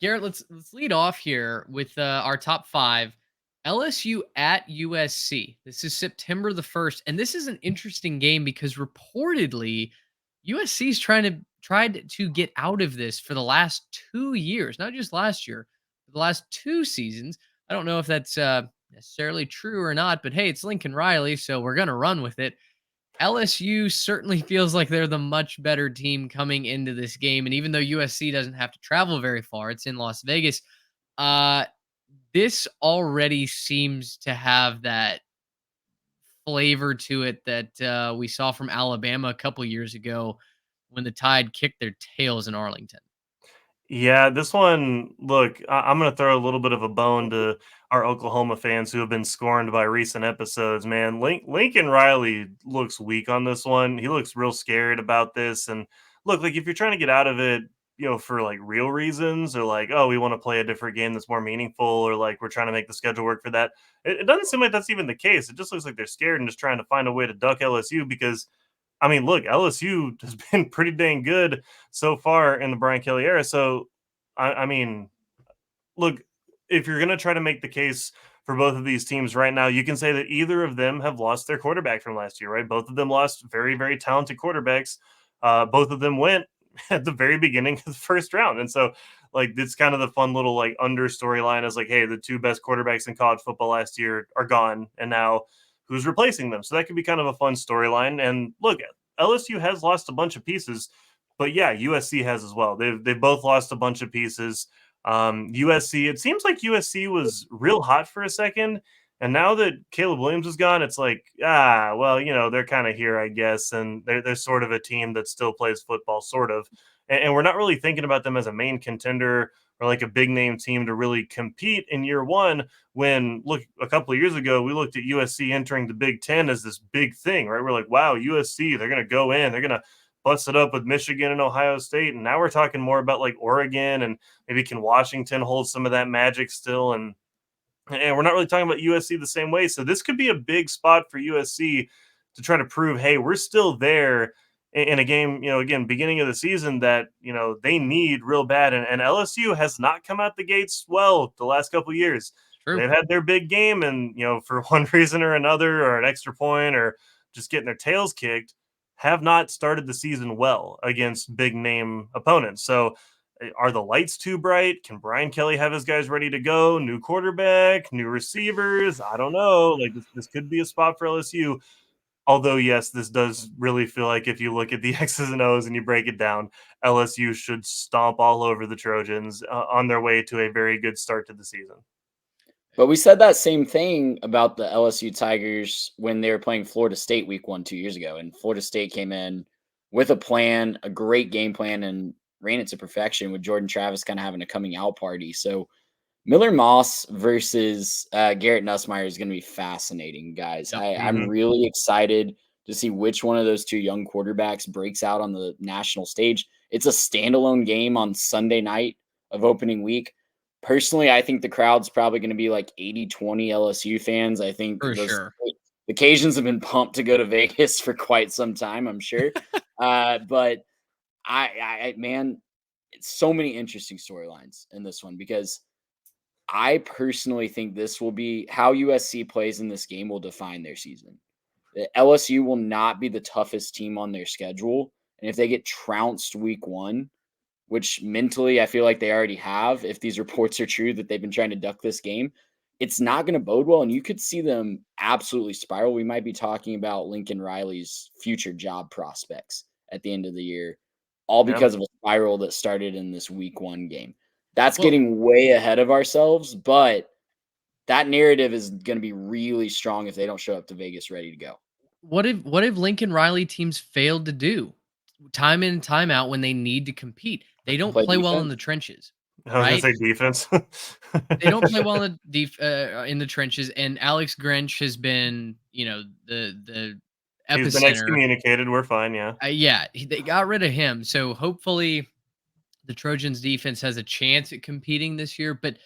Garrett, let's lead off here with our top five. LSU at USC. This is September the 1st, and this is an interesting game because reportedly USC's tried to get out of this for the last 2 years, not just last year, but the last two seasons. I don't know if that's necessarily true or not, but hey, it's Lincoln Riley, so we're gonna run with it. LSU certainly feels like they're the much better team coming into this game. And even though USC doesn't have to travel very far, it's in Las Vegas. Uh, this already seems to have that flavor to it that we saw from Alabama a couple years ago when the Tide kicked their tails in Arlington. Yeah, this one, look, I'm going to throw a little bit of a bone to our Oklahoma fans who have been scorned by recent episodes, man. Lincoln Riley looks weak on this one. He looks real scared about this. And look, like if you're trying to get out of it, for like real reasons or like, oh, we want to play a different game that's more meaningful or like we're trying to make the schedule work for that. It doesn't seem like that's even the case. It just looks like they're scared and just trying to find a way to duck LSU because I mean, look, LSU has been pretty dang good so far in the Brian Kelly era. So, I mean, look, if you're going to try to make the case for both of these teams right now, you can say that either of them have lost their quarterback from last year, right? Both of them lost very, very talented quarterbacks. Both of them went at the very beginning of the first round. And so, like, it's kind of the fun little, like, under storyline is like, hey, the two best quarterbacks in college football last year are gone. And now who's replacing them? So that could be kind of a fun storyline. And look, LSU has lost a bunch of pieces, but yeah, USC has as well. They've both lost a bunch of pieces. USC, it seems like USC was real hot for a second. And now that Caleb Williams is gone, it's like, well, they're kind of here, I guess. And they're sort of a team that still plays football, sort of. And we're not really thinking about them as a main contender or like a big name team to really compete in year one. When, look, a couple of years ago, we looked at USC entering the Big Ten as this big thing, right? We're like, wow, USC, they're going to go in, they're going to bust it up with Michigan and Ohio State. And now we're talking more about like Oregon and maybe can Washington hold some of that magic still. And we're not really talking about USC the same way. So this could be a big spot for USC to try to prove, hey, we're still there in a game, again, beginning of the season that, they need real bad. And LSU has not come out the gates well the last couple of years. It's true. They've had their big game and, for one reason or another, or an extra point or just getting their tails kicked, have not started the season well against big name opponents. So are the lights too bright? Can Brian Kelly have his guys ready to go? New quarterback, new receivers. I don't know. Like this could be a spot for LSU. Although, yes, this does really feel like if you look at the X's and O's and you break it down, LSU should stomp all over the Trojans on their way to a very good start to the season. But we said that same thing about the LSU Tigers when they were playing Florida State week 1 2 years ago. And Florida State came in with a plan, a great game plan, and ran it to perfection with Jordan Travis kind of having a coming out party. So Miller Moss versus Garrett Nussmeier is going to be fascinating, guys. Yep. I'm really excited to see which one of those two young quarterbacks breaks out on the national stage. It's a standalone game on Sunday night of opening week. Personally, I think the crowd's probably going to be like 80-20 LSU fans. I think For sure. the Cajuns have been pumped to go to Vegas for quite some time, I'm sure. But man, it's so many interesting storylines in this one because I personally think this will be how USC plays in this game will define their season. The LSU will not be the toughest team on their schedule. And if they get trounced week 1, which mentally I feel like they already have, if these reports are true that they've been trying to duck this game, it's not going to bode well. And you could see them absolutely spiral. We might be talking about Lincoln Riley's future job prospects at the end of the year, all because of a spiral that started in this week 1 game. That's getting way ahead of ourselves, but that narrative is going to be really strong if they don't show up to Vegas ready to go. What if Lincoln Riley teams failed to do time in and time out when they need to compete? They don't play well in the trenches. I was right? going to say defense. They don't play well in the trenches, and Alex Grinch has been, the epicenter. He's been excommunicated. We're fine, yeah. They got rid of him, so hopefully the Trojans defense has a chance at competing this year. But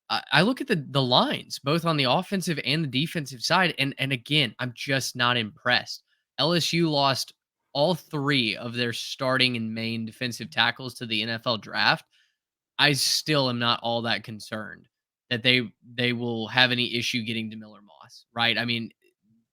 I look at the lines, both on the offensive and the defensive side, and again, I'm just not impressed. LSU lost all 3 of their starting and main defensive tackles to the NFL draft. I still am not all that concerned that they will have any issue getting to Miller Moss, right? I mean,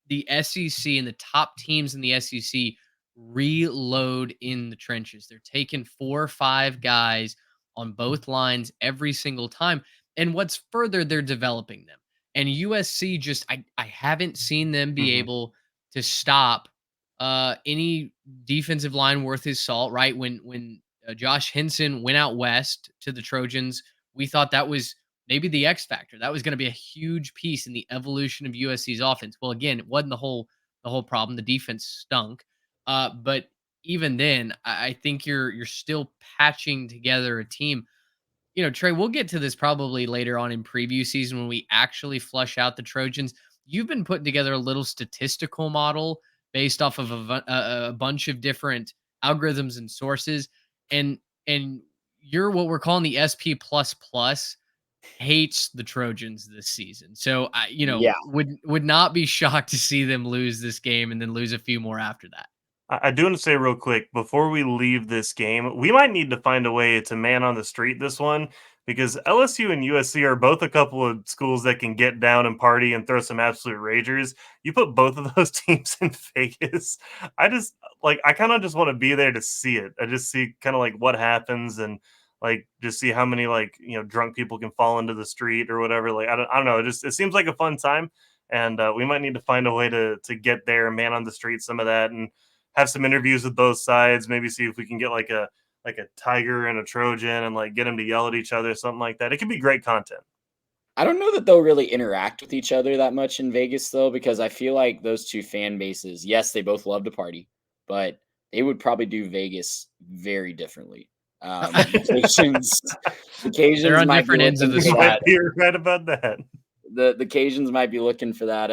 the SEC and the top teams in the SEC reload in the trenches. They're taking 4 or 5 guys on both lines every single time. And what's further, they're developing them. And USC just I haven't seen them be Mhm. able to stop any defensive line worth his salt, right? When Josh Henson went out west to the Trojans, we thought that was maybe the X factor. That was going to be a huge piece in the evolution of USC's offense. Well, again, it wasn't the whole problem. The defense stunk. But even then, I think you're still patching together a team. Trey, we'll get to this probably later on in preview season when we actually flush out the Trojans. You've been putting together a little statistical model based off of a bunch of different algorithms and sources, and you're what we're calling the SP plus plus hates the Trojans this season. So I, Yeah. would not be shocked to see them lose this game and then lose a few more after that. I do want to say real quick before we leave this game, we might need to find a way to man on the street this one because LSU and USC are both a couple of schools that can get down and party and throw some absolute ragers. You put both of those teams in Vegas. I kind of just want to be there to see it. I just see kind of like what happens and like just see how many drunk people can fall into the street or whatever. Like I don't know. It seems like a fun time, and we might need to find a way to get there and man on the street some of that and have some interviews with both sides. Maybe see if we can get like a tiger and a Trojan and like get them to yell at each other, something like that. It could be great content. I don't know that they'll really interact with each other that much in Vegas, though, because I feel like those two fan bases, yes, they both love to party, but they would probably do Vegas very differently. The They're Cajuns on might be different ends of looking the for You spectrum. might that. be right about that. The Cajuns might be looking for that,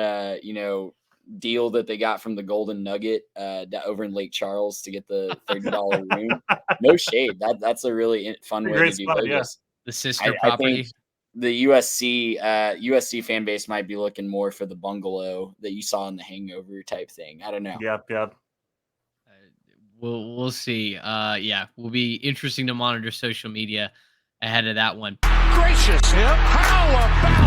deal that they got from the Golden Nugget over in Lake Charles to get the $30 room. No shade. That's a really fun A way to great do spot, yeah. Vegas. The sister I think property. the USC fan base might be looking more for the bungalow that you saw in The Hangover type thing. I don't know. Yep. Uh, we'll see. Yeah, will be interesting to monitor social media ahead of that one. Gracious him. How about